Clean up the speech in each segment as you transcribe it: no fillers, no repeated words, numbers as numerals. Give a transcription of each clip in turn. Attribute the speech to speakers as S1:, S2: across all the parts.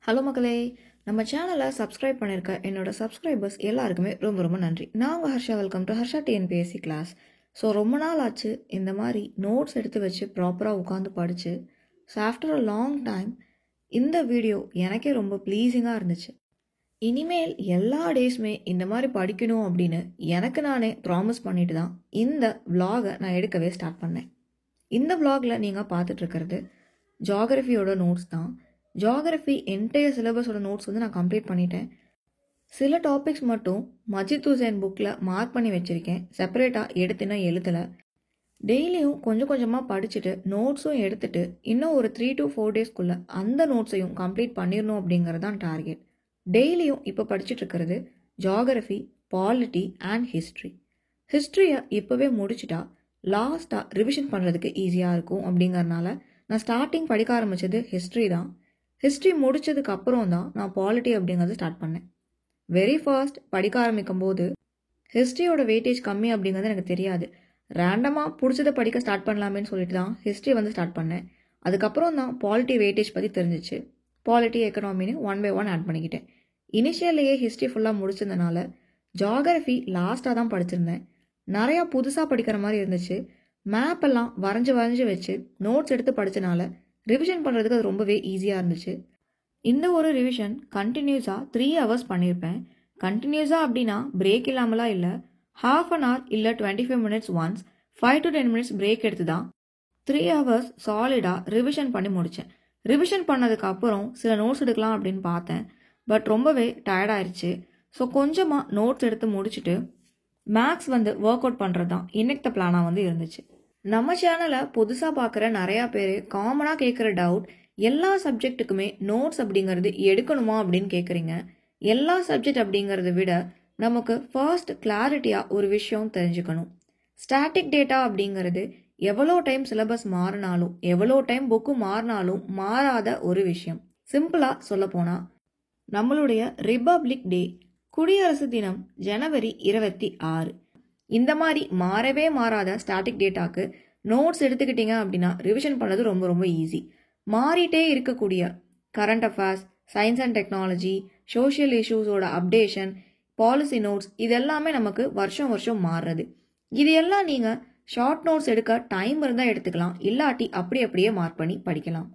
S1: Hello மக்களே, நம்ம சேனலை சப்ஸ்கிரைப் பண்ணியிருக்க என்னோட சப்ஸ்கிரைபர்ஸ் எல்லாருக்குமே ரொம்ப ரொம்ப நன்றி. நான் உங்கள் Harsha. Welcome to Harsha TNPSC class. So ரொம்ப நாள் ஆச்சு இந்த மாதிரி நோட்ஸ் எடுத்து வச்சு ப்ராப்பராக உட்காந்து படித்து. So after a long time இந்த வீடியோ எனக்கே ரொம்ப ப்ளீஸிங்காக இருந்துச்சு. இனிமேல் எல்லா டேஸுமே இந்த மாதிரி படிக்கணும் அப்படின்னு எனக்கு நானே ப்ராமிஸ் பண்ணிட்டு தான் இந்த vlog-அ நான் எடுக்கவே ஸ்டார்ட் பண்ணேன். இந்த vlog-ல நீங்கள் பார்த்துட்ருக்கிறது ஜியாகிரஃபியோட நோட்ஸ் தான். ஜியாகிரஃபி என்டையர் சிலபஸோட நோட்ஸ் வந்து நான் கம்ப்ளீட் பண்ணிட்டேன். சில டாபிக்ஸ் மட்டும் மஜித் ஹுசைன் புக்கில் மார்க் பண்ணி வச்சுருக்கேன். செப்பரேட்டாக எடுத்துனா எழுதலை. டெய்லியும் கொஞ்சம் கொஞ்சமாக படிச்சுட்டு நோட்ஸும் எடுத்துட்டு இன்னும் ஒரு 3 to 4 டேஸ்க்குள்ளே அந்த நோட்ஸையும் கம்ப்ளீட் பண்ணிடணும் அப்படிங்கிறது தான் டார்கெட். டெய்லியும் இப்போ படிச்சுட்டு இருக்கிறது ஜியாகிரஃபி, பாலிட்டி அண்ட் ஹிஸ்ட்ரி. ஹிஸ்ட்ரியை இப்போவே முடிச்சுட்டா லாஸ்ட்டாக ரிவிஷன் பண்ணுறதுக்கு ஈஸியாக இருக்கும் அப்படிங்கறனால நான் ஸ்டார்டிங் படிக்க ஆரம்பித்தது ஹிஸ்ட்ரி தான். ஹிஸ்ட்ரி முடித்ததுக்கு அப்புறம் தான் நான் பாலிட்டி அப்படிங்கிறது ஸ்டார்ட் பண்ணேன். வெரி ஃபர்ஸ்ட் படிக்க ஆரம்பிக்கும் போது ஹிஸ்ட்ரியோட வெயிட்டேஜ் கம்மி அப்படிங்கிறது எனக்கு தெரியாது. ரேண்டமாக பிடிச்சதை படிக்க ஸ்டார்ட் பண்ணலாமேன்னு சொல்லிட்டு தான் ஹிஸ்ட்ரி வந்து ஸ்டார்ட் பண்ணேன். அதுக்கப்புறம் தான் பாலிட்டி வெயிட்டேஜ் பற்றி தெரிஞ்சிச்சு. பாலிட்டி, எக்கனாமின்னு 1 by 1 ஆட் பண்ணிக்கிட்டேன். இனிஷியல்லையே ஹிஸ்ட்ரி ஃபுல்லாக முடிச்சிருந்தனால ஜியாகிரஃபி லாஸ்ட்டாக தான் படிச்சிருந்தேன். நிறையா புதுசாக படிக்கிற மாதிரி இருந்துச்சு. மேப் எல்லாம் வரைஞ்சி வச்சு நோட்ஸ் எடுத்து படித்தனால ரிவிஷன் பண்ணுறதுக்கு அது ரொம்பவே ஈஸியாக இருந்துச்சு. இந்த ஒரு ரிவிஷன் கண்டினியூஸாக 3 hours பண்ணியிருப்பேன். கண்டினியூஸாக அப்படின்னா பிரேக் இல்லாமலாம் இல்லை. ½ an hour இல்லை 25 minutes once, 5 to 10 minutes break எடுத்து தான் 3 hours சாலிடாக ரிவிஷன் பண்ணி முடித்தேன். ரிவிஷன் பண்ணதுக்கு அப்புறம் சில நோட்ஸ் எடுக்கலாம் அப்படின்னு பார்த்தேன். பட் ரொம்பவே டயர்டாயிருச்சு. ஸோ கொஞ்சமாக நோட்ஸ் எடுத்து முடிச்சுட்டு மேக்ஸ் வந்து ஒர்க் அவுட் பண்ணுறது தான் இன்னைக்கு பிளானாக வந்து இருந்துச்சு. நம்ம சேனலை புதுசாக பார்க்குற நிறையா பேர் காமனாக கேட்குற டவுட், எல்லா சப்ஜெக்ட்டுக்குமே நோட்ஸ் அப்படிங்கிறது எடுக்கணுமா அப்படின்னு கேட்குறீங்க. எல்லா சப்ஜெக்ட் அப்படிங்கிறத விட நமக்கு ஃபர்ஸ்ட் கிளாரிட்டியாக ஒரு விஷயம் தெரிஞ்சுக்கணும். ஸ்டாட்டிக் டேட்டா அப்படிங்கிறது எவ்வளோ டைம் சிலபஸ் மாறினாலும் எவ்வளோ டைம் புக்கு மாறினாலும் மாறாத ஒரு விஷயம். சிம்பிளாக சொல்லப்போனால் நம்மளுடைய ரிபப்ளிக் டே, குடியரசு தினம் ஜனவரி 26. இந்த மாதிரி மாறவே மாறாத ஸ்டாட்டிக் டேட்டாக்கு நோட்ஸ் எடுத்துக்கிட்டீங்க அப்படின்னா ரிவிஷன் பண்ணுறது ரொம்ப ரொம்ப ஈஸி. மாறிட்டே இருக்கக்கூடிய current affairs, science and technology, social இஷ்யூஸோட அப்டேஷன், பாலிசி நோட்ஸ், இது எல்லாமே நமக்கு வருஷம் வருஷம் மாறுறது. இது எல்லாம் நீங்கள் ஷார்ட் நோட்ஸ் எடுக்க டைம் இருந்தால் எடுத்துக்கலாம், இல்லாட்டி அப்படியே மார்க் பண்ணி படிக்கலாம்.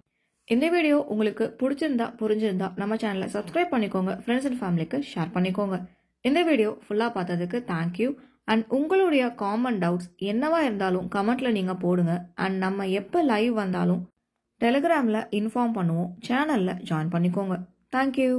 S1: இந்த வீடியோ உங்களுக்கு பிடிச்சிருந்தா புரிஞ்சிருந்தா நம்ம சேனலை சப்ஸ்கிரைப் பண்ணிக்கோங்க, ஃப்ரெண்ட்ஸ் அண்ட் ஃபேமிலிக்கு ஷேர் பண்ணிக்கோங்க. இந்த வீடியோ ஃபுல்லாக பார்த்ததுக்கு தேங்க்யூ. அண்ட் உங்களுடைய காமன் டவுட்ஸ் என்னவா இருந்தாலும் கமெண்ட்டில் நீங்கள் போடுங்க. அண்ட் நம்ம எப்போ லைவ் வந்தாலும் டெலிகிராமில் இன்ஃபார்ம் பண்ணுவோம். சேனலில் ஜாயின் பண்ணிக்கோங்க. தேங்க்யூ.